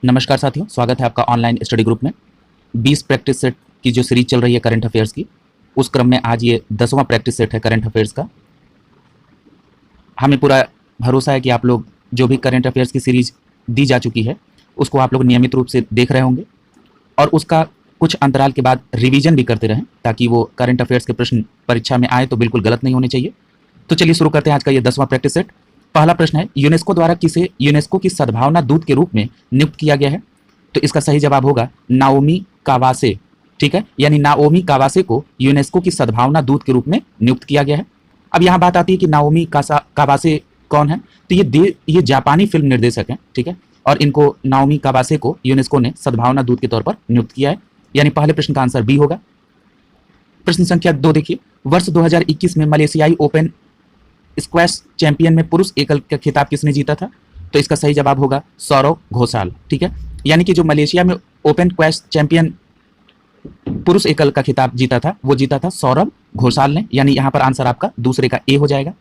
नमस्कार साथियों, स्वागत है आपका ऑनलाइन स्टडी ग्रुप में। 20 प्रैक्टिस सेट की जो सीरीज चल रही है करंट अफेयर्स की, उस क्रम में आज ये 10वां प्रैक्टिस सेट है करंट अफेयर्स का। हमें पूरा भरोसा है कि आप लोग जो भी करंट अफेयर्स की सीरीज दी जा चुकी है उसको आप लोग नियमित रूप से देख रहे होंगे और उसका कुछ अंतराल के बाद रिवीजन भी करते रहें ताकि वो करंट अफेयर्स के प्रश्न परीक्षा में आए तो बिल्कुल गलत नहीं होने चाहिए। तो चलिए शुरू करते हैं आज का ये 10वां प्रैक्टिस सेट। पहला प्रश्न है, यूनेस्को द्वारा किसे यूनेस्को की सद्भावना दूत के रूप में नियुक्त किया गया है? तो इसका सही जवाब होगा नाओमी कावासे। ठीक है, यानी नाओमी कावासे को यूनेस्को की सद्भावना दूत के रूप में नियुक्त किया गया है। अब यहाँ बात आती है कि नाओमी कावासे कौन है? तो ये जापानी फिल्म निर्देशक हैं। ठीक है, और इनको नाओमी कावासे को यूनेस्को ने सद्भावना दूत के तौर पर नियुक्त किया है, यानी पहले प्रश्न का आंसर बी होगा। प्रश्न संख्या 2 देखिए, वर्ष 2021 में मलेशियाई ओपन स्क्वैश चैंपियन में पुरुष एकल का खिताब किसने जीता था? तो इसका सही जवाब होगा सौरव घोषाल। ठीक है, यानी कि जो मलेशिया में ओपन स्क्वैश चैंपियन पुरुष एकल का खिताब जीता था वो जीता था सौरव घोषाल ने, यानी यहाँ पर आंसर आपका दूसरे का ए हो जाएगा।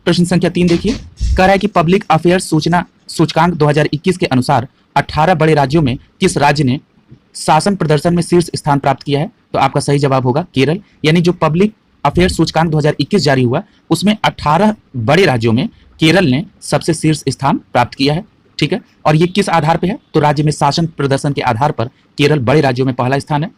प्रश्न संख्या 3 देखिए, कह रहा है कि पब्लिक अफेयर्स सूचना सूचकांक 2021 के अनुसार 18 बड़े राज्यों में किस राज्य ने शासन प्रदर्शन में शीर्ष स्थान प्राप्त किया है? तो आपका सही जवाब होगा केरल, यानी जो पब्लिक अफेयर्स सूचकांक 2021 जारी हुआ उसमें 18 बड़े राज्यों में केरल ने सबसे शीर्ष स्थान प्राप्त किया है। ठीक है, और ये किस आधार पे है? तो राज्य में शासन प्रदर्शन के आधार पर केरल बड़े राज्यों में पहला स्थान है।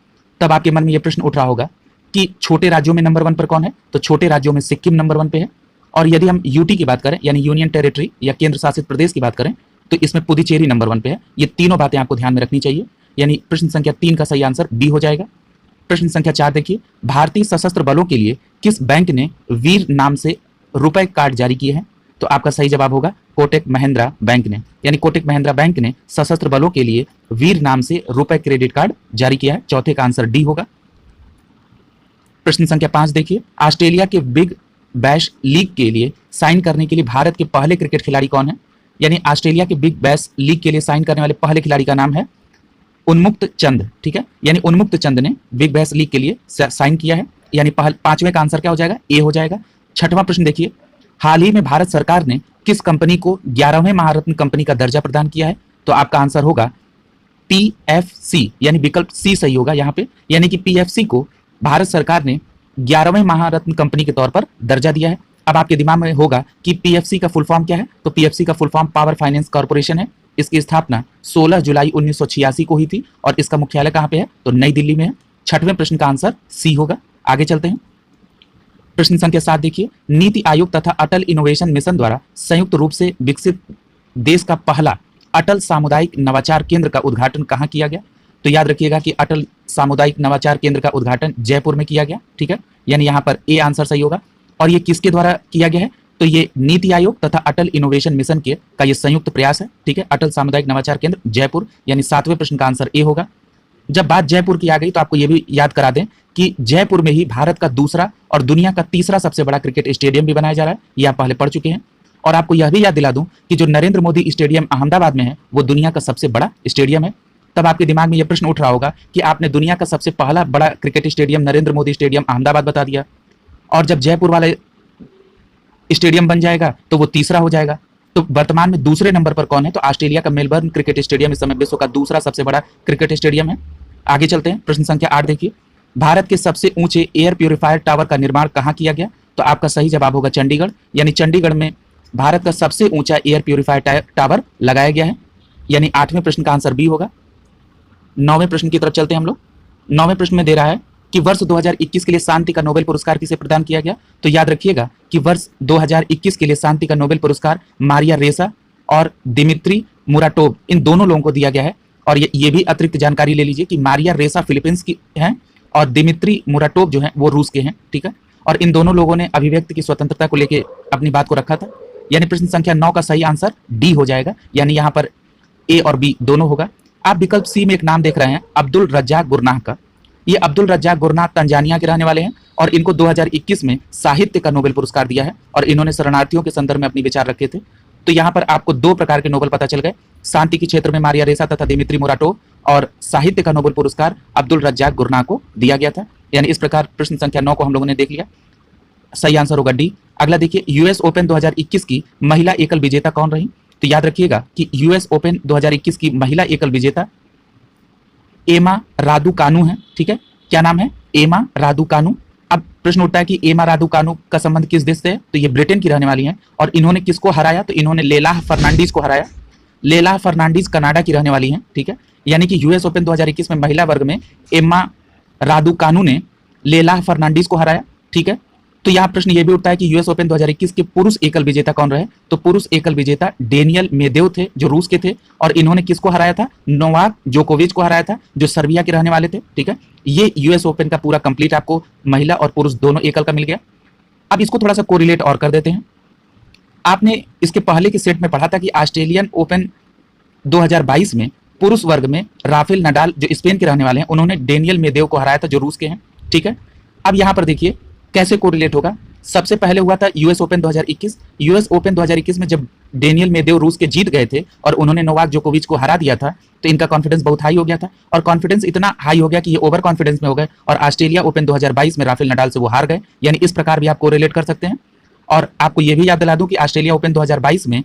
तब आपके मन में ये प्रश्न उठ रहा होगा कि छोटे राज्यों में नंबर 1 पर कौन है? तो छोटे राज्यों में सिक्किम नंबर 1 पे है, और यदि हम यूटी की बात करें यानी यूनियन टेरिटरी या केंद्र शासित प्रदेश की बात करें तो इसमें पुदुचेरी नंबर 1 पे है। ये तीनों बातें आपको ध्यान में रखनी चाहिए, यानी प्रश्न संख्या 3 का सही आंसर बी हो जाएगा। प्रश्न संख्या 4 देखिए, भारतीय सशस्त्र बलों के लिए किस बैंक ने वीर नाम से रुपए कार्ड जारी किए हैं? तो आपका सही जवाब होगा कोटक महिंद्रा बैंक ने, यानी कोटक महिंद्रा बैंक ने सशस्त्र बलों के लिए वीर नाम से रुपए क्रेडिट कार्ड जारी किया है। चौथे का आंसर डी होगा। प्रश्न संख्या 5 देखिए, ऑस्ट्रेलिया के बिग बैश लीग के लिए साइन करने के लिए भारत के पहले क्रिकेट खिलाड़ी कौन है? यानी ऑस्ट्रेलिया के बिग बैश लीग के लिए साइन करने वाले पहले खिलाड़ी का नाम है उन्मुक्त चंद। ठीक है, यानी उन्मुक्त चंद ने बिग बैश लीग के लिए साइन किया है, यानी पांचवें का आंसर क्या हो जाएगा? ए हो जाएगा। छठवां प्रश्न देखिए, हाल ही में भारत सरकार ने किस कंपनी को 11वें महारत्न कंपनी का दर्जा प्रदान किया है? तो आपका आंसर होगा पीएफसी, यानी विकल्प सी सही होगा यहाँ पे, यानी कि पीएफसी को भारत सरकार ने 11वें महारत्न कंपनी के तौर पर दर्जा दिया है। अब आपके दिमाग में होगा कि पीएफसी का फुल फॉर्म क्या है? तो पीएफसी का full form power finance corporation है। इसकी स्थापना 16 जुलाई 1986 को हुई थी और इसका मुख्यालय कहाँ पे है? तो नई दिल्ली में है। छठवें प्रश्न का आंसर सी होगा। आगे चलते हैं। प्रश्न संख्या 7 देखिए, नीति आयोग तथा अटल इनोवेशन मिशन द्वारा संयुक्त रूप से विकसित देश का पहला अटल सामुदायिक नवाचार केंद्र का उद्घाटन कहाँ किया गया? तो याद रखिएगा कि अटल सामुदायिक नवाचार केंद्र का उद्घाटन जयपुर में किया गया। ठीक है, यानी यहाँ पर ए आंसर सही होगा। और ये किसके द्वारा किया गया है? तो ये नीति आयोग तथा अटल इनोवेशन मिशन के का ये संयुक्त प्रयास है। ठीक है, अटल सामुदायिक नवाचार केंद्र जयपुर, यानी 7वें प्रश्न का आंसर ए होगा। जब बात जयपुर की आ गई तो आपको ये भी याद करा दें कि जयपुर में ही भारत का दूसरा और दुनिया का तीसरा सबसे बड़ा क्रिकेट स्टेडियम भी बनाया जा रहा है। ये आप पहले पढ़ चुके हैं। और आपको यह भी याद दिला दूं कि जो नरेंद्र मोदी स्टेडियम अहमदाबाद में है वो दुनिया का सबसे बड़ा स्टेडियम है। तब आपके दिमाग में यह प्रश्न उठ रहा होगा कि आपने दुनिया का सबसे पहला बड़ा cricket stadium Narendra Modi stadium Ahmedabad बता दिया, और जब जयपुर वाले स्टेडियम बन जाएगा तो वो तीसरा हो जाएगा। तो वर्तमान में दूसरे नंबर पर कौन है? तो ऑस्ट्रेलिया का मेलबर्न क्रिकेट स्टेडियम इस समय विश्व का दूसरा सबसे बड़ा क्रिकेट स्टेडियम है। आगे चलते हैं। प्रश्न संख्या 8 देखिए, भारत के सबसे ऊंचे एयर प्यूरिफायर टावर का निर्माण कहाँ किया गया? तो आपका सही जवाब होगा चंडीगढ़, यानी चंडीगढ़ में भारत का सबसे ऊंचा एयर प्यूरिफायर टावर लगाया गया है, यानी 8वें प्रश्न का आंसर बी होगा। 9वें प्रश्न की तरफ चलते हैं हम लोग। 9वें प्रश्न में दे रहा है कि वर्ष 2021 के लिए शांति का नोबेल पुरस्कार किसे प्रदान किया गया? तो याद रखिएगा कि वर्ष 2021 के लिए शांति का नोबेल पुरस्कार मारिया रेसा और दिमित्री मुराटोव, इन दोनों लोगों को दिया गया है। और ये भी अतिरिक्त जानकारी ले लीजिए कि मारिया रेसा फिलीपींस की हैं और दिमित्री मुराटोव जो हैं वो रूस के हैं। ठीक है, और इन दोनों लोगों ने अभिव्यक्ति की स्वतंत्रता को लेकर अपनी बात को रखा था, यानी प्रश्न संख्या 9 का सही आंसर डी हो जाएगा, यानी यहाँ पर ए और बी दोनों होगा। आप विकल्प सी में एक नाम देख रहे हैं अब्दुल रज्जाक गुरनाह का। ये अब्दुल रज्जाक गुरनाह तंजानिया के रहने वाले हैं और इनको 2021 में साहित्य का नोबेल पुरस्कार दिया है और इन्होंने शरणार्थियों के संदर्भ में अपने विचार रखे थे। तो यहाँ पर आपको 2 प्रकार के नोबेल पता चल गए, शांति के क्षेत्र में मारिया रेसा तथा दिमित्री मुराटोव, और साहित्य का नोबेल पुरस्कार अब्दुल रज्जाक गुरनाह को दिया गया था। यानी इस प्रकार प्रश्न संख्या 9 को हम लोगों ने देख लिया। सही आंसर होगा डी। अगला देखिए, यूएस ओपन 2021 की महिला एकल विजेता कौन रही? तो याद रखिएगा कि यूएस ओपन 2021 की महिला एकल विजेता एमा रादुकानु है। ठीक है, क्या नाम है? एमा रादुकानु। अब प्रश्न उठता है कि एमा रादुकानु का संबंध किस देश से है? तो ये ब्रिटेन की रहने वाली हैं। और इन्होंने किसको हराया? तो इन्होंने लेलाह फर्नांडीज को हराया। लेलाह फर्नांडीज कनाडा की रहने वाली हैं। ठीक है, यानी कि यूएस ओपन 2021 में महिला वर्ग में एमा रादुकानु ने लेलाह फर्नांडीज को हराया। ठीक है, तो यहाँ प्रश्न ये भी उठता है कि यूएस ओपन 2021 के पुरुष एकल विजेता कौन रहे? तो पुरुष एकल विजेता डेनियल मेदेव थे, जो रूस के थे। और इन्होंने किसको हराया था? नोवाक जोकोविच को हराया था, जो सर्बिया के रहने वाले थे। ठीक है, ये यूएस ओपन का पूरा कंप्लीट आपको महिला और पुरुष दोनों एकल का मिल गया। अब इसको थोड़ा सा कोरिलेट और कर देते हैं। आपने इसके पहले के सेट में पढ़ा था कि ऑस्ट्रेलियन ओपन 2022 में पुरुष वर्ग में राफेल नडाल, जो स्पेन के रहने वाले हैं, उन्होंने डेनियल मेदेव को हराया था, जो रूस के हैं। ठीक है, अब यहाँ पर देखिए कैसे कोरिलेट होगा। सबसे पहले हुआ था यूएस ओपन 2021। यूएस ओपन 2021 में जब डेनियल मेदेव रूस के जीत गए थे और उन्होंने नोवाक जोकोविच को हरा दिया था, तो इनका कॉन्फिडेंस बहुत हाई हो गया था। और कॉन्फिडेंस इतना हाई हो गया कि ये ओवर कॉन्फिडेंस में हो गए और ऑस्ट्रेलिया ओपन 2022 में राफेल नडाल से वो हार गए। यानी इस प्रकार भी आप कोरिलेट कर सकते हैं। और आपको ये भी याद दिला दूं कि ऑस्ट्रेलिया ओपन 2022 में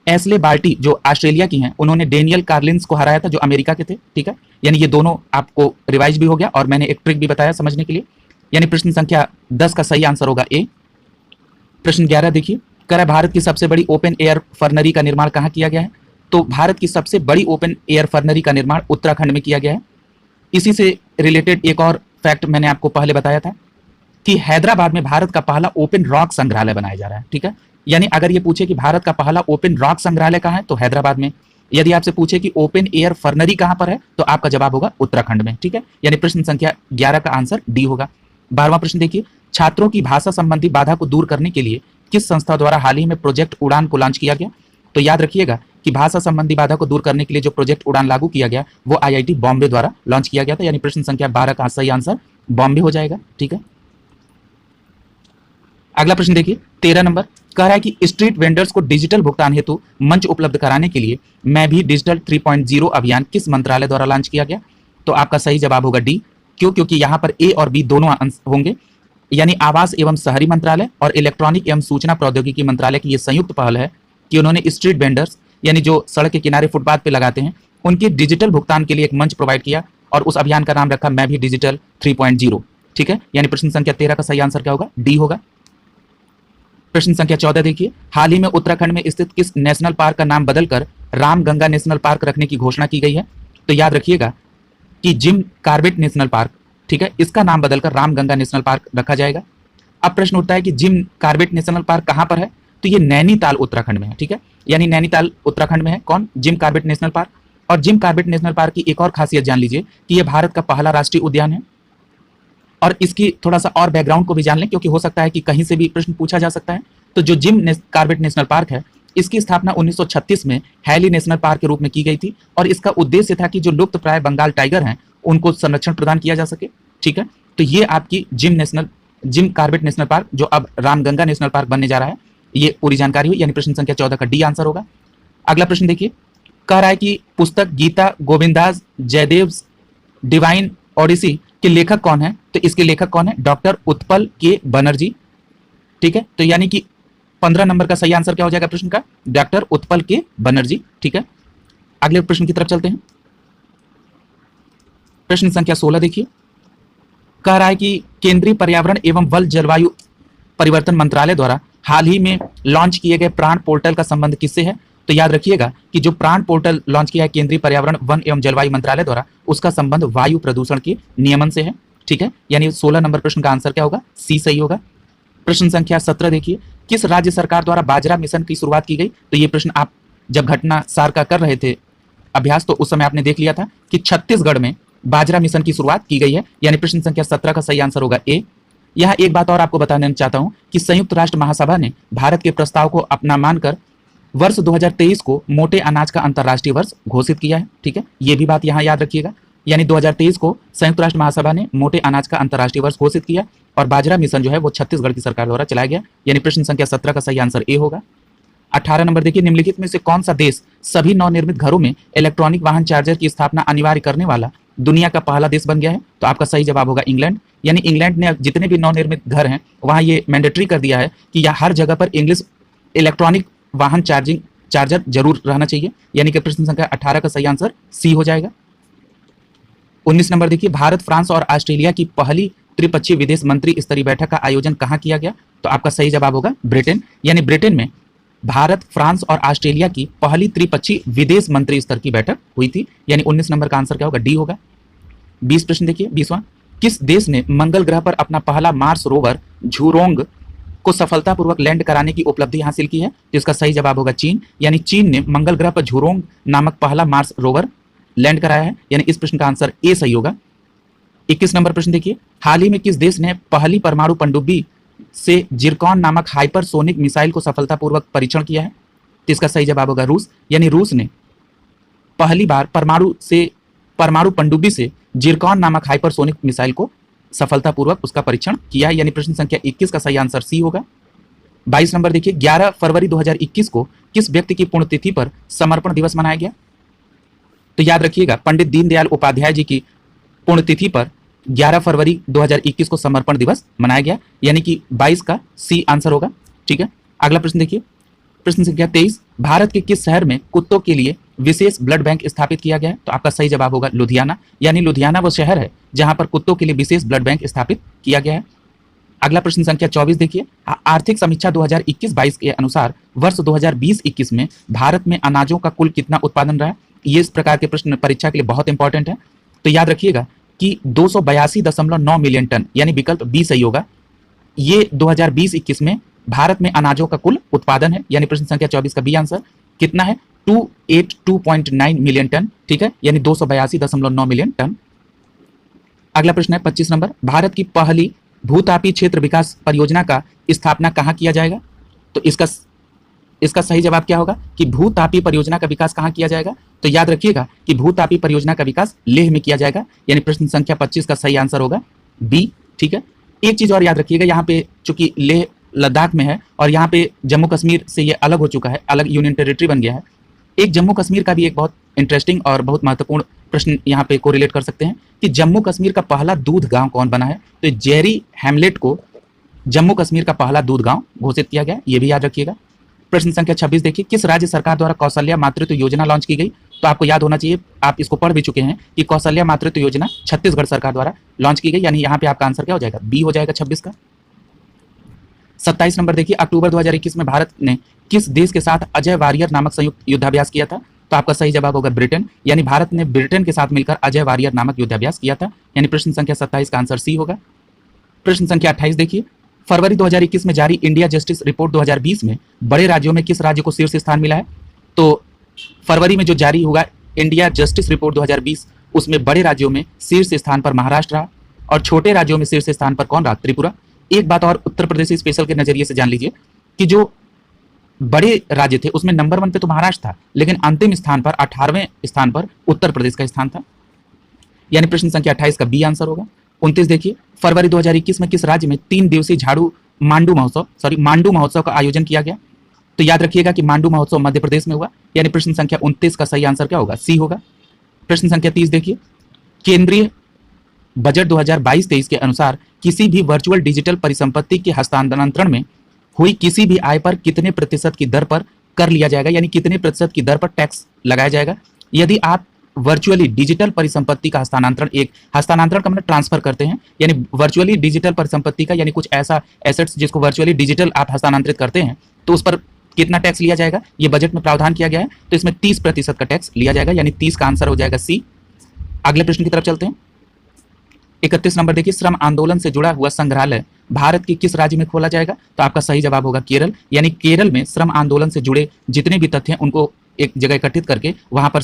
एस्ले बार्टी, जो ऑस्ट्रेलिया की हैं, उन्होंने डेनियल कार्लिंस को हराया था, जो अमेरिका के थे। ठीक है, यानी ये दोनों आपको रिवाइज भी हो गया और मैंने एक ट्रिक भी बताया समझने के लिए। यानी प्रश्न संख्या 10 का सही आंसर होगा ए। प्रश्न 11 देखिए, कह रहा है भारत की सबसे बड़ी ओपन एयर फर्नरी का निर्माण कहाँ किया गया है? तो भारत की सबसे बड़ी ओपन एयर फर्नरी का निर्माण उत्तराखंड में किया गया है। इसी से रिलेटेड एक और फैक्ट मैंने आपको पहले बताया था कि हैदराबाद में भारत का पहला ओपन रॉक संग्रहालय बनाया जा रहा है। ठीक है, यानी अगर ये पूछे कि भारत का पहला ओपन रॉक संग्रहालय कहाँ है, तो हैदराबाद में। यदि आपसे पूछे कि ओपन एयर फर्नरी कहाँ पर है, तो आपका जवाब होगा उत्तराखंड में। ठीक है, यानी प्रश्न संख्या 11 का आंसर डी होगा। 12वां प्रश्न देखिए, छात्रों की भाषा संबंधी बाधा को दूर करने के लिए किस संस्था द्वारा हाल ही में प्रोजेक्ट उड़ान को लॉन्च किया गया? तो याद रखिएगा कि भाषा संबंधी बाधा को दूर करने के लिए जो प्रोजेक्ट उड़ान लागू किया गया वो आईआईटी बॉम्बे द्वारा लॉन्च किया गया था। यानी प्रश्न संख्या 12 का सही आंसर बॉम्बे हो जाएगा। ठीक है, अगला प्रश्न देखिए 13 नंबर, कह रहा है कि स्ट्रीट वेंडर्स को डिजिटल भुगतान हेतु मंच उपलब्ध कराने के लिए मैं भी डिजिटल 3.0 अभियान किस मंत्रालय द्वारा लॉन्च किया गया? तो आपका सही जवाब होगा डी। क्यों? क्योंकि यहाँ पर ए और बी दोनों होंगे। यानी आवास एवं शहरी मंत्रालय और इलेक्ट्रॉनिक एवं सूचना प्रौद्योगिकी मंत्रालय की ये संयुक्त पहल है कि उन्होंने स्ट्रीट वेंडर्स, यानी जो सड़क के किनारे फुटपाथ पे लगाते हैं, उनके डिजिटल भुगतान के लिए एक मंच प्रोवाइड किया और उस अभियान का नाम रखा मैं भी डिजिटल 3.0। ठीक है, यानी प्रश्न संख्या 13 का सही आंसर क्या होगा? डी होगा। प्रश्न संख्या 14 देखिए, हाल ही में उत्तराखंड में स्थित किस नेशनल पार्क का नाम बदलकर रामगंगा नेशनल पार्क रखने की घोषणा की गई है? तो याद रखिएगा कि जिम कार्बेट नेशनल पार्क, ठीक है, इसका नाम बदलकर रामगंगा नेशनल पार्क रखा जाएगा। अब प्रश्न उठता है कि जिम कार्बेट नेशनल पार्क कहां पर है? तो ये नैनीताल उत्तराखंड में है। ठीक है, यानी नैनीताल उत्तराखंड में है कौन? Jim Corbett national park. और जिम कार्बेट नेशनल पार्क की एक और खासियत जान लीजिए कि यह भारत का पहला राष्ट्रीय उद्यान है। और इसकी थोड़ा सा और बैकग्राउंड को भी जान लें, क्योंकि हो सकता है कि कहीं से भी प्रश्न पूछा जा सकता है। तो जो जिम कार्बेट नेशनल पार्क है, इसकी स्थापना 1936 में हैली नेशनल पार्क के रूप में की गई थी और इसका उद्देश्य था कि जो लुप्त प्राय बंगाल टाइगर हैं उनको संरक्षण प्रदान किया जा सके। ठीक है, तो ये आपकी जिम कार्बेट नेशनल पार्क, जो अब रामगंगा नेशनल पार्क बनने जा रहा है, ये पूरी जानकारी हुई। यानी प्रश्न संख्या 14 का डी आंसर होगा। अगला प्रश्न देखिए, कह रहा है कि पुस्तक गीता गोविंदास जयदेव डिवाइन ओडिसी के लेखक कौन है? तो इसके लेखक कौन है? डॉक्टर उत्पल के बनर्जी। ठीक है, तो यानी कि 15 नंबर का सही आंसर क्या हो जाएगा प्रश्न का? डॉक्टर उत्पल के बनर्जी। ठीक है, अगले प्रश्न की तरफ चलते हैं। प्रश्न संख्या 16 देखिए, कह रहा है कि केंद्रीय पर्यावरण एवं वन जलवायु परिवर्तन मंत्रालय द्वारा हाल ही में लॉन्च किए गए प्राण पोर्टल का संबंध किससे है? तो याद रखिएगा कि जो प्राण पोर्टल लॉन्च किया है केंद्रीय पर्यावरण वन एवं जलवायु मंत्रालय द्वारा, उसका संबंध वायु प्रदूषण के नियमन से है। ठीक है, यानी 16 नंबर प्रश्न का आंसर क्या होगा? सी सही होगा। प्रश्न संख्या 17 देखिए, किस राज्य सरकार द्वारा बाजरा मिशन की शुरुआत की गई? तो ये प्रश्न आप जब घटना सार का कर रहे थे अभ्यास, तो उस समय आपने देख लिया था कि छत्तीसगढ़ में बाजरा मिशन की शुरुआत की गई है। यानी प्रश्न संख्या 17 का सही आंसर होगा ए। यहाँ एक बात और आपको बताना चाहता हूं कि संयुक्त राष्ट्र महासभा ने भारत के प्रस्ताव को अपना मानकर वर्ष 2023 को मोटे अनाज का अंतर्राष्ट्रीय वर्ष घोषित किया है। ठीक है, ये भी बात यहाँ याद रखिएगा। यानी 2023 को संयुक्त राष्ट्र महासभा ने मोटे अनाज का अंतर्राष्ट्रीय वर्ष घोषित किया और बाजरा मिशन जो है वो छत्तीसगढ़ की सरकार द्वारा चलाया गया। यानी प्रश्न संख्या 17 का सही आंसर ए होगा। 18 नंबर देखिए, निम्नलिखित में से कौन सा देश सभी नवनिर्मित घरों में इलेक्ट्रॉनिक वाहन चार्जर की स्थापना अनिवार्य करने वाला दुनिया का पहला देश बन गया है? तो आपका सही जवाब होगा इंग्लैंड। यानी इंग्लैंड ने जितने भी नवनिर्मित घर हैं वहां ये मैंडेटरी कर दिया है कि यह हर जगह पर इंग्लिश इलेक्ट्रॉनिक वाहन चार्जिंग चार्जर जरूर रहना चाहिए, यानी कि प्रश्न संख्या 18 का सही आंसर सी हो जाएगा। 19 नंबर देखिए, भारत, फ्रांस और ऑस्ट्रेलिया की पहली त्रिपक्षीय विदेश मंत्री स्तरीय बैठक का आयोजन कहाँ किया गया? तो आपका सही जवाब होगा ब्रिटेन, यानी ब्रिटेन में भारत, फ्रांस और ऑस्ट्रेलिया की पहली त्रिपक्षीय विदेश मंत्री स्तर की बैठक हुई थी, यानी 19 नंबर का आंसर क्या होगा? डी होगा। 20 प्रश्न देखिए, 20वां, किस देश ने मंगल ग्रह पर अपना पहला मार्स रोवर झुरोंग को सफलतापूर्वक लैंड कराने की उपलब्धि हासिल की है? तो इसका सही जवाब होगा चीन, यानी चीन ने मंगल ग्रह पर झुरोंग नामक पहला मार्स रोवर लैंड कराया है, यानी इस प्रश्न का आंसर ए सही होगा। 21 नंबर प्रश्न देखिए, हाल ही में किस देश ने पहली परमाणु पनडुब्बी से जिरकॉन नामक हाइपरसोनिक मिसाइल को सफलतापूर्वक परीक्षण किया है? तो इसका सही जवाब होगा रूस, यानी रूस ने पहली बार परमाणु पनडुब्बी से जिरकॉन नामक हाइपरसोनिक मिसाइल को सफलतापूर्वक उसका परीक्षण किया है, यानी प्रश्न संख्या 21 का सही आंसर सी होगा। 22 नंबर देखिए, 11 फरवरी 2021 को किस व्यक्ति की पुण्यतिथि पर समर्पण दिवस मनाया गया? तो याद रखिएगा, पंडित दीनदयाल उपाध्याय जी की पुण्यतिथि पर 11 फरवरी 2021 को समर्पण दिवस मनाया गया, यानी कि 22 का सी आंसर होगा। ठीक है, अगला प्रश्न देखिए, प्रश्न संख्या 23, भारत के किस शहर में कुत्तों के लिए विशेष ब्लड बैंक स्थापित किया गया है? तो आपका सही जवाब होगा लुधियाना, यानी लुधियाना वो शहर है जहां पर कुत्तों के लिए विशेष ब्लड बैंक स्थापित किया गया है। अगला प्रश्न संख्या 24 देखिए, आर्थिक समीक्षा 2021-22 के अनुसार वर्ष 2020-21 में भारत में अनाजों का कुल कितना उत्पादन रहा? ये इस प्रकार के प्रश्न परीक्षा के लिए बहुत इंपॉर्टेंट है, तो याद रखिएगा कि 282.9 मिलियन टन, यानी विकल्प बी सही होगा। ये 2020-21 में भारत में अनाजों का कुल उत्पादन है, यानी प्रश्न संख्या 24 का बी आंसर कितना है? 282.9 मिलियन टन। ठीक है, यानी 282.9 मिलियन टन। अगला प्रश्न है 25 नंबर, भारत की पहली भूतापी क्षेत्र विकास परियोजना का स्थापना कहाँ किया जाएगा? तो इसका सही जवाब क्या होगा कि भूतापी परियोजना का विकास कहाँ किया जाएगा? तो याद रखिएगा कि भूतापी परियोजना का विकास लेह में किया जाएगा, यानी प्रश्न संख्या 25 का सही आंसर होगा बी। ठीक है, एक चीज और याद रखिएगा, यहाँ पे चूंकि लेह लद्दाख में है और यहाँ पे जम्मू कश्मीर से ये अलग हो चुका है, अलग यूनियन टेरिटरी बन गया है। एक जम्मू कश्मीर का भी एक बहुत इंटरेस्टिंग और बहुत महत्वपूर्ण प्रश्न यहाँ पे कोरिलेट कर सकते हैं कि जम्मू कश्मीर का पहला दूध गांव कौन बना है? तो जेरी हैमलेट को जम्मू कश्मीर का पहला दूध गांव घोषित किया गया, ये भी याद रखिएगा। प्रश्न संख्या 26 देखिए, किस राज्य सरकार द्वारा कौशल्या मातृत्व योजना लॉन्च की गई? तो आपको याद होना चाहिए, आप इसको पढ़ भी चुके हैं कि कौशल्या मातृत्व योजना छत्तीसगढ़ सरकार द्वारा लॉन्च की गई, यानी यहाँ पे आपका आंसर क्या हो जाएगा? बी हो जाएगा 26 का। 27 नंबर देखिए, अक्टूबर 2021 में भारत ने किस देश के साथ अजय वारियर नामक संयुक्त युद्धाभ्यास किया था? तो आपका सही जवाब होगा ब्रिटेन, यानी भारत ने ब्रिटेन के साथ मिलकर अजय वारियर नामक युद्धाभ्यास किया था, यानी प्रश्न संख्या 27 का आंसर सी होगा। प्रश्न संख्या 28 देखिए, फरवरी 2021 में जारी इंडिया जस्टिस रिपोर्ट 2020 में बड़े राज्यों में किस राज्य को शीर्ष स्थान मिला है? तो फरवरी में जो जारी होगा इंडिया जस्टिस रिपोर्ट 2020, उसमें बड़े राज्यों में शीर्ष स्थान पर महाराष्ट्र रहा और छोटे राज्यों में शीर्ष स्थान पर कौन रहा? त्रिपुरा। एक बात और उत्तर प्रदेश स्पेशल के नजरिए से जान लीजिए कि जो बड़े राज्य थे उसमें नंबर 1 पे तो महाराष्ट्र था, लेकिन अंतिम स्थान पर 18वें स्थान पर उत्तर प्रदेश का स्थान था, यानी प्रश्न संख्या 28 का बी आंसर होगा। 29 देखिए, फरवरी 2021 में किस राज्य में 3 दिवसीय मांडू महोत्सव का आयोजन किया गया? तो याद रखिएगा कि मांडू महोत्सव मध्य प्रदेश में हुआ, यानी प्रश्न संख्या 29 का सही आंसर क्या होगा? सी होगा। प्रश्न संख्या 30 देखिए, केंद्रीय बजट 2022-23 के अनुसार किसी भी वर्चुअल डिजिटल परिसंपत्ति के हस्तांतरण में हुई किसी भी आय पर कितने प्रतिशत की दर पर कर लिया जाएगा, यानी कितने प्रतिशत की दर पर टैक्स लगाया जाएगा? यदि आप वर्चुअली डिजिटल परिसंपत्ति का हस्तांतरण का मतलब ट्रांसफर करते हैं, यानी वर्चुअली डिजिटल परिसंपत्ति का, यानी कुछ ऐसा एसेट्स जिसको वर्चुअली डिजिटल आप हस्तांतरित करते हैं, तो उस पर कितना टैक्स लिया जाएगा? ये बजट में प्रावधान किया गया है, तो इसमें 30% का टैक्स लिया जाएगा, यानी 30 का आंसर हो जाएगा सी। अगले प्रश्न की तरफ चलते हैं। 31 नंबर देखिए, श्रम आंदोलन से जुड़ा हुआ संग्रहालय भारत के किस राज्य में खोला जाएगा? तो आपका सही जवाब होगा केरल, यानी केरल में श्रम आंदोलन से जुड़े जितने भी तथ्य हैं उनको एक जगह एकत्रित करके वहां पर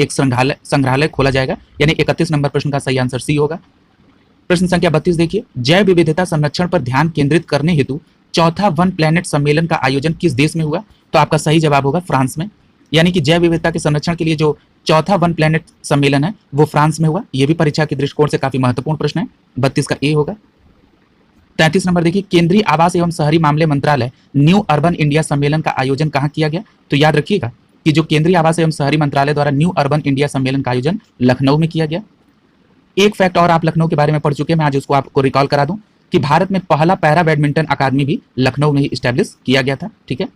एक संग्रहालय खोला जाएगा, यानी 31 नंबर प्रश्न का सही आंसर सी होगा। प्रश्न संख्या 32 देखिए, जैव विविधता संरक्षण पर ध्यान केंद्रित करने हेतु चौथा वन प्लैनेट सम्मेलन का आयोजन किस देश में हुआ? तो आपका सही जवाब होगा फ्रांस में, यानी कि जैव विविधता के संरक्षण के लिए जो चौथा वन प्लैनेट सम्मेलन है वो फ्रांस में हुआ। यह भी परीक्षा के दृष्टिकोण से काफी महत्वपूर्ण प्रश्न है, 32 का ए होगा। 33 नंबर देखिए, केंद्रीय आवास एवं शहरी मामले मंत्रालय न्यू अर्बन इंडिया सम्मेलन का आयोजन कहाँ किया गया? तो याद रखिएगा कि जो केंद्रीय आवास एवं शहरी मंत्रालय द्वारा न्यू अर्बन इंडिया सम्मेलन का आयोजन लखनऊ में किया गया। एक फैक्ट और आप लखनऊ के बारे में पढ़ चुके हैं, मैं आज उसको आपको रिकॉल करा दूं कि भारत में पहला पैरा बैडमिंटन अकादमी भी लखनऊ में ही स्टैब्लिश किया गया था। ठीक है,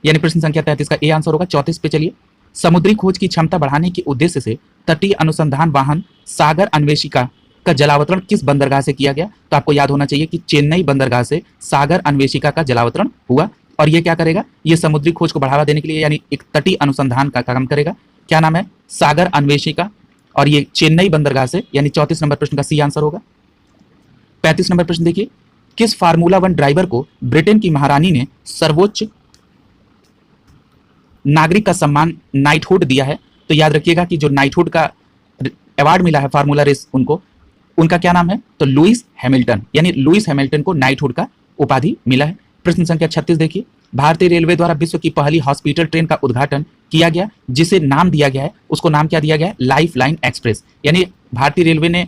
यानी प्रश्न संख्या 33 का ए आंसर होगा। 34 पे चलिए, समुद्री खोज की क्षमता बढ़ाने के उद्देश्य से तटीय अनुसंधान वाहन सागर अन्वेषिका का जलावतरण किस बंदरगाह से किया गया? तो आपको याद होना चाहिए कि चेन्नई बंदरगाह से सागर अन्वेषिका का जलावतरण हुआ। और ये क्या करेगा? ये समुद्री खोज को बढ़ावा देने के लिए यानी एक तटीय अनुसंधान का काम करेगा। क्या नाम है? सागर अन्वेषिका। और ये चेन्नई बंदरगाह से, यानी 34 नंबर प्रश्न का सी आंसर होगा। 35 नंबर प्रश्न देखिए, किस फार्मूला 1 ड्राइवर को ब्रिटेन की महारानी ने सर्वोच्च नागरिक का सम्मान नाइटहुड दिया है? तो याद रखिएगा कि जो नाइटहुड का अवार्ड मिला है फार्मूला रेस उनको, उनका क्या नाम है? तो लुइस हैमिल्टन, यानी लुइस हैमिल्टन को नाइटहुड का उपाधि मिला है। प्रश्न संख्या 36 देखिए, भारतीय रेलवे द्वारा विश्व की पहली हॉस्पिटल ट्रेन का उद्घाटन किया गया, जिसे नाम दिया गया है, उसको नाम क्या दिया गया है? Life line express. यानी भारतीय रेलवे ने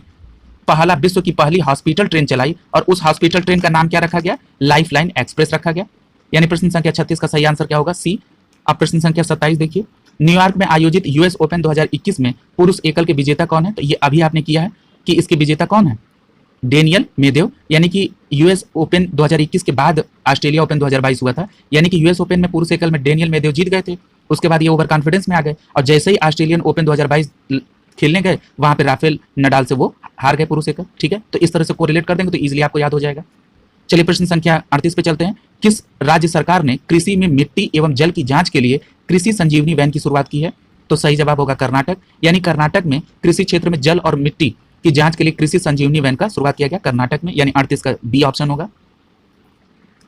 पहला विश्व की पहली हॉस्पिटल ट्रेन चलाई और उस हॉस्पिटल ट्रेन का नाम क्या रखा गया? लाइफ लाइन एक्सप्रेस रखा गया। यानी प्रश्न संख्या 36 का सही आंसर क्या होगा? सी। अब प्रश्न संख्या 27 देखिए, न्यूयॉर्क में आयोजित यूएस ओपन 2021 में पुरुष एकल के विजेता कौन है? तो ये अभी आपने किया है कि इसके विजेता कौन है? डेनियल मेदेव। यानी कि यूएस ओपन 2021 के बाद ऑस्ट्रेलिया ओपन 2022 हुआ था, यानी कि यूएस ओपन में पुरुष एकल में डेनियल मेदेव जीत गए थे। उसके बाद ये ओवर कॉन्फिडेंस में आ गए और जैसे ही ऑस्ट्रेलियन ओपन 2022 खेलने गए, वहां पे राफेल नडाल से वो हार गए पुरुष एकल। ठीक है, तो इस तरह से कोरिलेट कर देंगे तो इजीली आपको याद हो जाएगा। चलिए प्रश्न संख्या 38 पे चलते हैं। किस राज्य सरकार ने कृषि में मिट्टी एवं जल की जांच के लिए कृषि संजीवनी वैन की शुरुआत की है? तो सही जवाब होगा कर्नाटक। यानी कर्नाटक में कृषि क्षेत्र में जल और मिट्टी की जांच के लिए कृषि संजीवनी वैन का शुरुआत किया गया कर्नाटक में, यानी 38 का बी ऑप्शन होगा।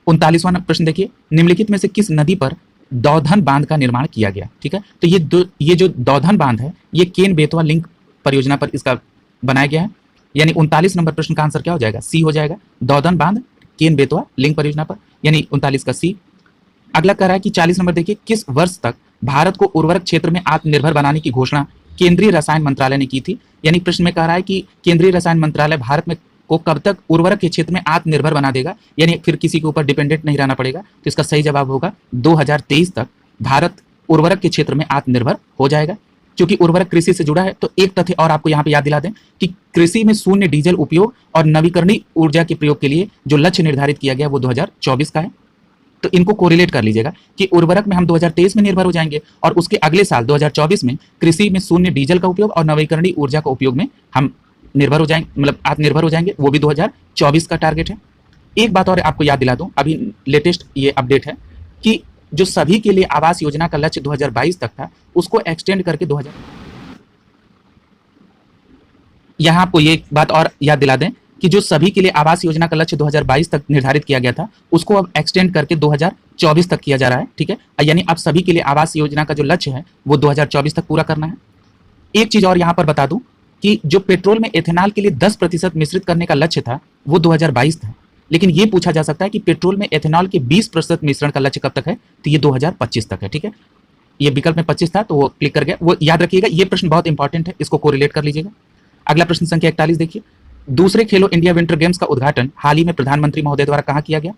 39वां प्रश्न देखिए, निम्नलिखित में से किस नदी पर दौधन बांध का निर्माण किया गया? ठीक है, तो ये जो दौधन बांध है, ये केन बेतवा लिंक परियोजना पर इसका बनाया गया है। यानी 39 नंबर प्रश्न का आंसर क्या हो जाएगा? सी हो जाएगा। दौधन बांध केन बेतवा लिंक परियोजना पर, यानी 39 का सी। अगला कह रहा है कि 40 नंबर देखिए, किस वर्ष तक भारत को उर्वरक क्षेत्र में आत्मनिर्भर बनाने की घोषणा केंद्रीय रसायन मंत्रालय ने की थी? यानी प्रश्न में कह रहा है कि केंद्रीय रसायन मंत्रालय भारत में को कब तक उर्वरक के क्षेत्र में आत्मनिर्भर बना देगा, यानी फिर किसी के ऊपर डिपेंडेंट नहीं रहना पड़ेगा। तो इसका सही जवाब होगा 2023 तक भारत उर्वरक के क्षेत्र में आत्मनिर्भर हो जाएगा। क्योंकि उर्वरक कृषि से जुड़ा है, तो एक तथ्य और आपको यहाँ पे याद दिला दें कि कृषि में शून्य डीजल उपयोग और नवीकरणीय ऊर्जा के प्रयोग के लिए जो लक्ष्य निर्धारित किया गया वो 2024 का है। तो इनको कोरिलेट कर लीजिएगा कि उर्वरक में हम 2023 में निर्भर हो जाएंगे और उसके अगले साल 2024 में कृषि में शून्य डीजल का उपयोग और नवीकरणीय ऊर्जा का उपयोग में हम निर्भर हो जाएंगे, मतलब आत्मनिर्भर हो जाएंगे, वो भी 2024 का टारगेट है। एक बात और आपको याद दिला दूं, अभी लेटेस्ट ये अपडेट है कि जो सभी के लिए आवास योजना का लक्ष्य 2022 तक था, उसको एक्सटेंड करके 2000। यहां आपको ये बात और याद दिला दें कि जो सभी के लिए आवास योजना का लक्ष्य 2022 तक निर्धारित किया गया था, उसको अब एक्सटेंड करके 2024 तक किया जा रहा है। ठीक है, यानी अब सभी के लिए आवास योजना का जो लक्ष्य है वो 2024 तक पूरा करना है। एक चीज और यहां पर बता दूं कि जो पेट्रोल में एथेनॉल के लिए 10% मिश्रित करने का लक्ष्य था वो 2022 था, लेकिन ये पूछा जा सकता है कि पेट्रोल में एथेनॉल के 20% मिश्रण का लक्ष्य कब तक है? तो ये 2025 तक है। ठीक है, ये विकल्प में 25 था तो वो क्लिक कर गया, वो याद रखिएगा। ये प्रश्न बहुत इंपॉर्टेंट है, इसको कोरिलेट कर लीजिएगा। अगला प्रश्न संख्या 41 देखिए, दूसरे खेलो इंडिया विंटर गेम्स का उद्घाटन हाल ही में प्रधानमंत्री महोदय द्वारा कहाँ किया गया?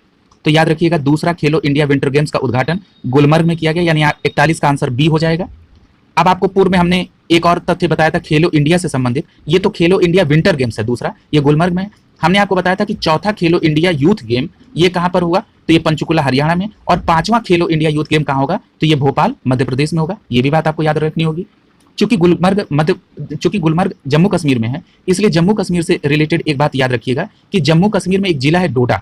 तो याद रखिएगा, दूसरा खेलो इंडिया विंटर गेम्स का उद्घाटन गुलमर्ग में किया गया, यानी 41 का आंसर बी हो जाएगा। अब आपको पूर्व में हमने एक और तथ्य बताया था खेलो इंडिया से संबंधित, ये तो खेलो इंडिया विंटर गेम्स है दूसरा, ये गुलमर्ग में। हमने आपको बताया था कि चौथा खेलो इंडिया यूथ गेम ये कहां पर होगा? तो ये पंचकुला हरियाणा में। और पांचवा खेलो इंडिया यूथ गेम कहां होगा? तो ये भोपाल मध्य प्रदेश में होगा। ये भी बात आपको याद रखनी होगी। चूंकि गुलमर्ग जम्मू कश्मीर में है, इसलिए जम्मू कश्मीर से रिलेटेड एक बात याद रखिएगा कि जम्मू कश्मीर में एक जिला है डोडा,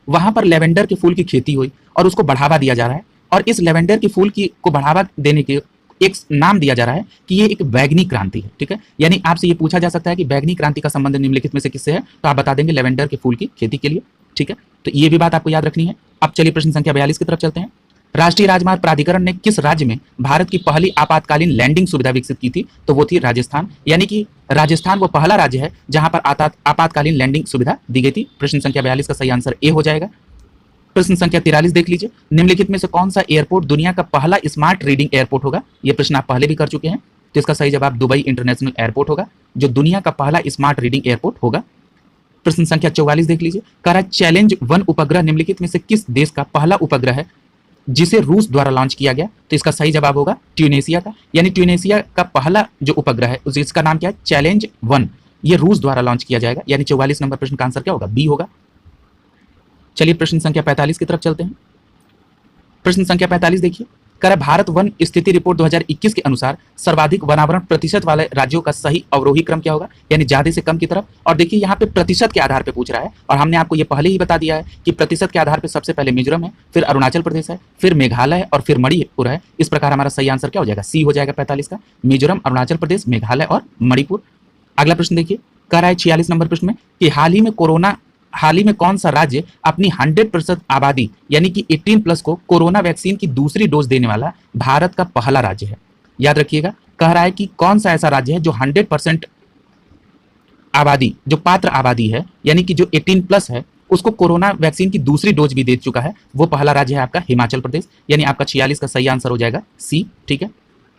वहां पर लेवेंडर के फूल की खेती हुई और उसको बढ़ावा दिया जा रहा है। और इस लेवेंडर के फूल को बढ़ावा देने के एक नाम दिया जा रहा है कि ये एक बैगनी क्रांति है। ठीक है, यानी आपसे ये पूछा जा सकता है कि बैगनी क्रांति का संबंध निम्नलिखित में से किससे है? तो आप बता देंगे लेवेंडर के फूल की खेती के लिए। ठीक है, तो ये भी बात आपको याद रखनी है। अब चलिए प्रश्न संख्या 42 की तरफ चलते हैं। राष्ट्रीय राजमार्ग प्राधिकरण ने किस राज्य में भारत की पहली आपातकालीन लैंडिंग सुविधा विकसित की थी? तो वो थी राजस्थान। यानी कि राजस्थान वो पहला राज्य है जहां पर आपातकालीन लैंडिंग सुविधा दी गई थी। प्रश्न संख्या 42 का सही आंसर ए हो जाएगा। प्रश्न संख्या 43 देख लीजिए, निम्नलिखित में से कौन सा एयरपोर्ट दुनिया का पहला स्मार्ट रीडिंग एयरपोर्ट होगा? ये प्रश्न आप पहले भी कर चुके हैं, तो इसका सही जवाब दुबई इंटरनेशनल एयरपोर्ट होगा, जो दुनिया का पहला स्मार्ट रीडिंग एयरपोर्ट होगा। प्रश्न संख्या 44 देख लीजिए, कह रहा है चैलेंज 1 उपग्रह निम्नलिखित में से किस देश का पहला उपग्रह है जिसे रूस द्वारा लॉन्च किया गया? तो इसका सही जवाब होगा ट्यूनेशिया का। यानी ट्यूनेशिया का पहला जो उपग्रह है इसका नाम क्या है? चैलेंज 1। ये रूस द्वारा लॉन्च किया जाएगा, यानी 44 नंबर प्रश्न का आंसर क्या होगा? बी होगा। चलिए प्रश्न संख्या 45 की तरफ चलते हैं। प्रश्न संख्या 45 देखिए, कह रहा है भारत वन स्थिति रिपोर्ट 2021 के अनुसार सर्वाधिक वनावरण प्रतिशत वाले राज्यों का सही अवरोही क्रम क्या होगा, यानी ज्यादा से कम की तरफ। और देखिए यहाँ पे प्रतिशत के आधार पे पूछ रहा है, और हमने आपको ये पहले ही बता दिया है कि प्रतिशत के आधार पे सबसे पहले मिजोरम है, फिर अरुणाचल प्रदेश है, फिर मेघालय है और फिर मणिपुर है। इस प्रकार हमारा सही आंसर क्या हो जाएगा, सी हो जाएगा 45 का, मिजोरम, अरुणाचल प्रदेश, मेघालय और मणिपुर। अगला प्रश्न देखिए, कह रहा है 46 नंबर प्रश्न में कि हाल ही में कौन सा राज्य अपनी 100% आबादी यानी कि 18+ को कोरोना वैक्सीन की दूसरी डोज देने वाला भारत का पहला राज्य है। याद रखिएगा, कह रहा है कि कौन सा ऐसा राज्य है जो 100% आबादी, जो पात्र आबादी है यानी कि जो 18+ है, उसको कोरोना वैक्सीन की दूसरी डोज भी दे चुका है। वो पहला राज्य है आपका हिमाचल प्रदेश, यानी आपका 46 का सही आंसर हो जाएगा सी। ठीक है,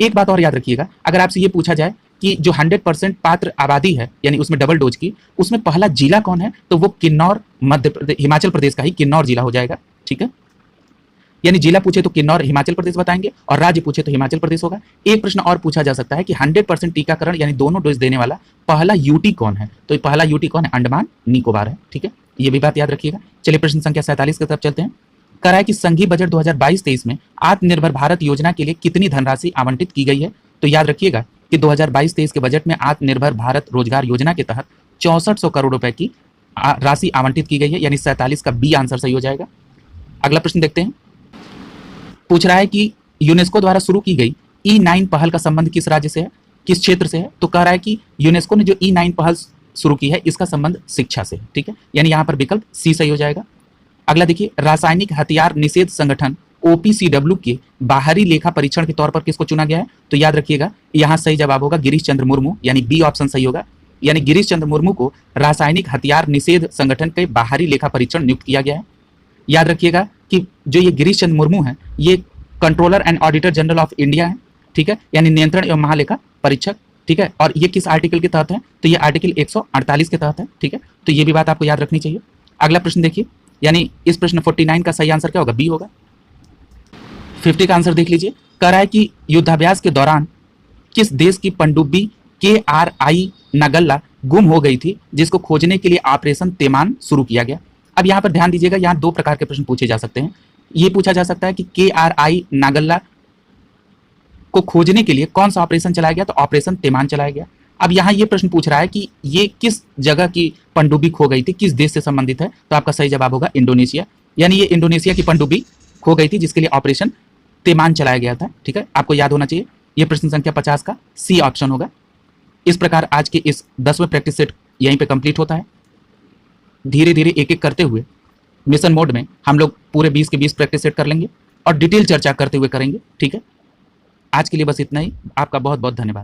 एक बात और याद रखिएगा, अगर आपसे ये पूछा जाए कि जो 100% पात्र आबादी है यानी उसमें डबल डोज की, उसमें पहला जिला कौन है, तो वो किन्नौर, मध्य प्रदेश, हिमाचल प्रदेश का ही किन्नौर जिला हो जाएगा। ठीक है, यानी जिला पूछे तो किन्नौर हिमाचल प्रदेश बताएंगे और राज्य पूछे तो हिमाचल प्रदेश होगा। एक प्रश्न और पूछा जा सकता है कि 100% टीकाकरण यानी दोनों डोज देने वाला पहला यूटी कौन है, तो पहला यूटी कौन है, अंडमान निकोबार है। ठीक है, ये भी बात याद रखिएगा। चलिए प्रश्न संख्या 47 की तरफ चलते हैं। कह रहा है कि संघीय बजट 2022-23 में आत्मनिर्भर भारत योजना के लिए कितनी धनराशि आवंटित की गई है, तो याद रखिएगा कि 2022-23 के बजट में आत्मनिर्भर भारत रोजगार योजना के तहत 6400 करोड़ रुपए की राशि आवंटित की गई है, यानी 47 का बी आंसर सही हो जाएगा। अगला प्रश्न देखते हैं, पूछ रहा है कि यूनेस्को द्वारा शुरू की गई E9 पहल का संबंध किस राज्य से है, किस क्षेत्र से है, तो कह रहा है कि यूनेस्को ने जो E9 पहल शुरू की है इसका संबंध शिक्षा से है। ठीक है, यानी यहाँ पर विकल्प सी सही हो जाएगा। अगला देखिए, रासायनिक हथियार निषेध संगठन OPCW के बाहरी लेखा परीक्षण के तौर पर किसको चुना गया है, तो याद रखिएगा यहाँ सही जवाब होगा गिरीश चंद्र मुर्मू, यानी बी ऑप्शन सही होगा। यानी गिरीश चंद्र मुर्मू को रासायनिक हथियार निषेध संगठन के बाहरी लेखा परीक्षण नियुक्त किया गया है। याद रखिएगा कि जो ये गिरीश चंद्र मुर्मू है ये controller and auditor general of India है। ठीक है, यानी नियंत्रण एवं महालेखा परीक्षक। ठीक है, और ये किस आर्टिकल के तहत है, तो ये आर्टिकल 148 के तहत है। ठीक है, तो ये भी बात आपको याद रखनी चाहिए। अगला प्रश्न देखिए, यानी इस प्रश्न 49 का सही आंसर क्या होगा, बी होगा। 50 का आंसर देख लीजिए, कह रहा है कि युद्धाभ्यास के दौरान किस देश की पनडुब्बी KRI नगल्ला गुम हो गई थी, जिसको खोजने के लिए ऑपरेशन तेमान शुरू किया गया। अब यहाँ पर ध्यान दीजिएगा, यहाँ दो प्रकार के प्रश्न पूछे जा सकते हैं। ये पूछा जा सकता है कि KRI नागल्ला को खोजने के लिए कौन सा ऑपरेशन चलाया गया, तो ऑपरेशन तेमान चलाया गया। अब यहाँ ये प्रश्न पूछ रहा है कि ये किस जगह की पनडुब्बी खो गई थी, किस देश से संबंधित है, तो आपका सही जवाब होगा इंडोनेशिया। यानी ये इंडोनेशिया की पनडुब्बी खो गई थी जिसके लिए ऑपरेशन तेमान चलाया गया था। ठीक है, आपको याद होना चाहिए। ये प्रश्न संख्या 50 का सी ऑप्शन होगा। इस प्रकार आज के इस 10वें प्रैक्टिस सेट यहीं पे कंप्लीट होता है। धीरे धीरे एक एक करते हुए मिशन मोड में हम लोग पूरे 20 के 20 प्रैक्टिस सेट कर लेंगे और डिटेल चर्चा करते हुए करेंगे। ठीक है, आज के लिए बस इतना ही। आपका बहुत बहुत धन्यवाद।